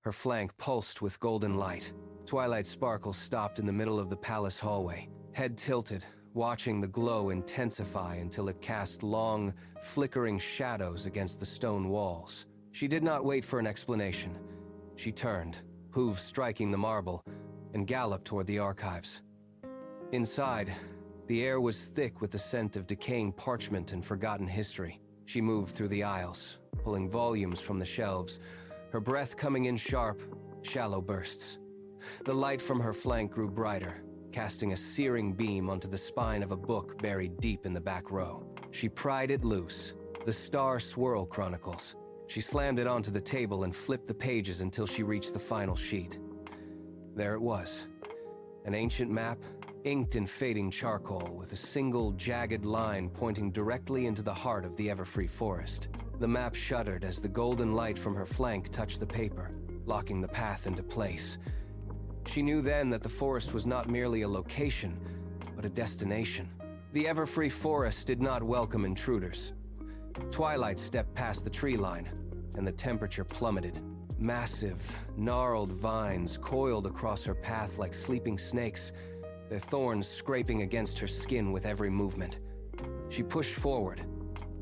Her flank pulsed with golden light. Twilight sparkle stopped in the middle of the palace hallway, head tilted, watching the glow intensify until it cast long, flickering shadows against the stone walls. She did not wait for an explanation. She turned, hooves striking the marble, and galloped toward the archives. Inside, the air was thick with the scent of decaying parchment and forgotten history. She moved through the aisles, pulling volumes from the shelves, her breath coming in sharp, shallow bursts. The light from her flank grew brighter, casting a searing beam onto the spine of a book buried deep in the back row. She pried it loose, the Star Swirl Chronicles. She slammed it onto the table and flipped the pages until she reached the final sheet. There it was, an ancient map, inked in fading charcoal, with a single jagged line pointing directly into the heart of the Everfree Forest. The map shuddered as the golden light from her flank touched the paper, locking the path into place. She knew then that the forest was not merely a location, but a destination. The Everfree Forest did not welcome intruders. Twilight stepped past the tree line, and the temperature plummeted. Massive, gnarled vines coiled across her path like sleeping snakes, their thorns scraping against her skin with every movement. She pushed forward,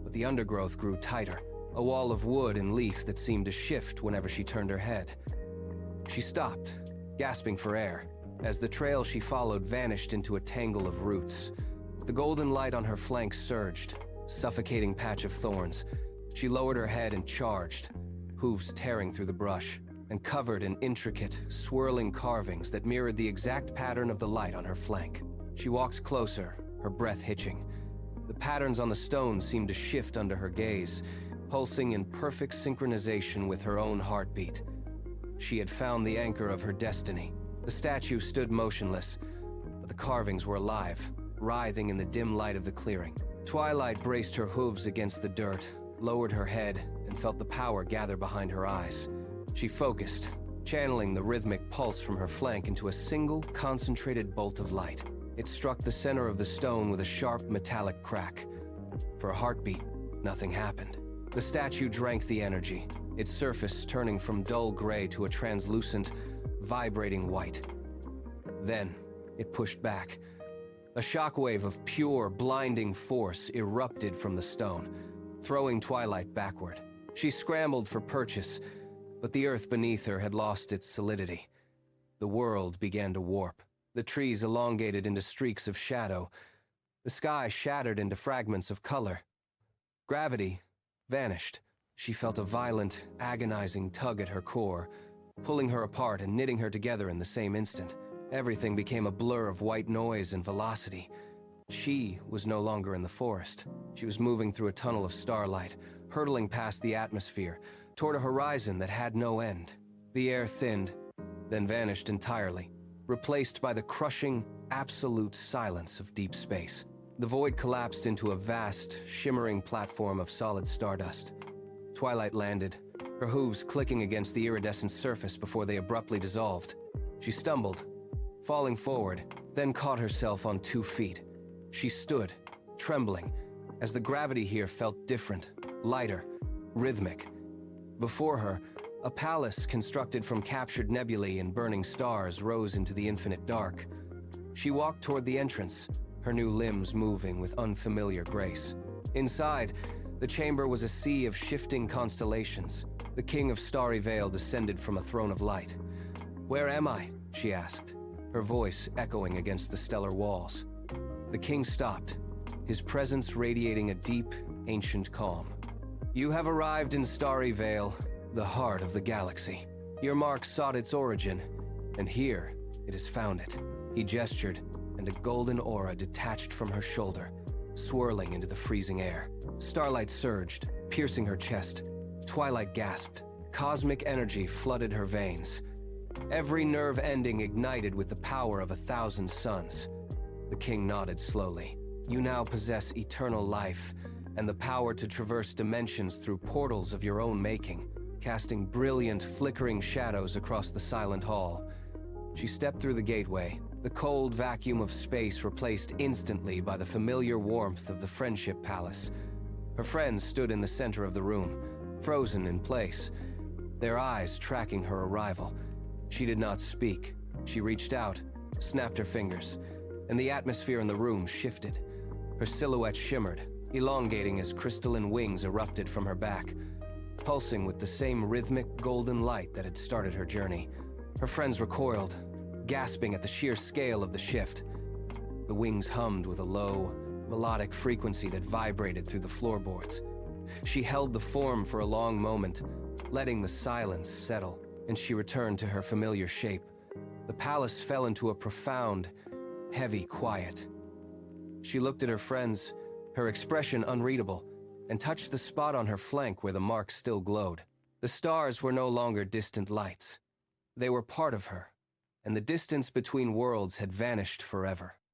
but the undergrowth grew tighter, a wall of wood and leaf that seemed to shift whenever she turned her head. She stopped, gasping for air, as the trail she followed vanished into a tangle of roots. The golden light on her flank surged, suffocating patch of thorns. She lowered her head and charged, hooves tearing through the brush, and covered in intricate, swirling carvings that mirrored the exact pattern of the light on her flank. She walked closer, her breath hitching. The patterns on the stone seemed to shift under her gaze, pulsing in perfect synchronization with her own heartbeat. She had found the anchor of her destiny. The statue stood motionless, but the carvings were alive, writhing in the dim light of the clearing. Twilight braced her hooves against the dirt, lowered her head, and felt the power gather behind her eyes. She focused, channeling the rhythmic pulse from her flank into a single, concentrated bolt of light. It struck the center of the stone with a sharp, metallic crack. For a heartbeat, nothing happened. The statue drank the energy, its surface turning from dull gray to a translucent, vibrating white. Then, it pushed back. A shockwave of pure, blinding force erupted from the stone, throwing Twilight backward. She scrambled for purchase, but the earth beneath her had lost its solidity. The world began to warp. The trees elongated into streaks of shadow. The sky shattered into fragments of color. Gravity vanished. She felt a violent, agonizing tug at her core, pulling her apart and knitting her together in the same instant. Everything became a blur of white noise and velocity. She was no longer in the forest. She was moving through a tunnel of starlight, hurtling past the atmosphere, toward a horizon that had no end. The air thinned, then vanished entirely, replaced by the crushing, absolute silence of deep space. The void collapsed into a vast, shimmering platform of solid stardust. Twilight landed, her hooves clicking against the iridescent surface before they abruptly dissolved. She stumbled, falling forward, then caught herself on 2 feet. She stood, trembling, as the gravity here felt different, lighter, rhythmic. Before her, a palace constructed from captured nebulae and burning stars rose into the infinite dark. She walked toward the entrance, her new limbs moving with unfamiliar grace. Inside, the chamber was a sea of shifting constellations. The king of Starry Vale descended from a throne of light. "Where am I?" she asked, her voice echoing against the stellar walls. The king stopped, his presence radiating a deep, ancient calm. "You have arrived in Starry Vale, the heart of the galaxy. Your mark sought its origin, and here it has found it." He gestured, and a golden aura detached from her shoulder, swirling into the freezing air. Starlight surged, piercing her chest. Twilight gasped. Cosmic energy flooded her veins. Every nerve ending ignited with the power of 1,000 suns. The king nodded slowly. "You now possess eternal life, and the power to traverse dimensions through portals of your own making, casting brilliant, flickering shadows across the silent hall." She stepped through the gateway, the cold vacuum of space replaced instantly by the familiar warmth of the Friendship Palace. Her friends stood in the center of the room, frozen in place. their eyes tracking her arrival. She did not speak. She reached out, snapped her fingers, and the atmosphere in the room shifted. Her silhouette shimmered, elongating as crystalline wings erupted from her back, pulsing with the same rhythmic golden light that had started her journey. Her friends recoiled, gasping at the sheer scale of the shift. The wings hummed with a low, melodic frequency that vibrated through the floorboards. She held the form for a long moment, letting the silence settle, and she returned to her familiar shape. The palace fell into a profound, heavy quiet. She looked at her friends, her expression unreadable, and touched the spot on her flank where the mark still glowed. The stars were no longer distant lights. They were part of her, and the distance between worlds had vanished forever.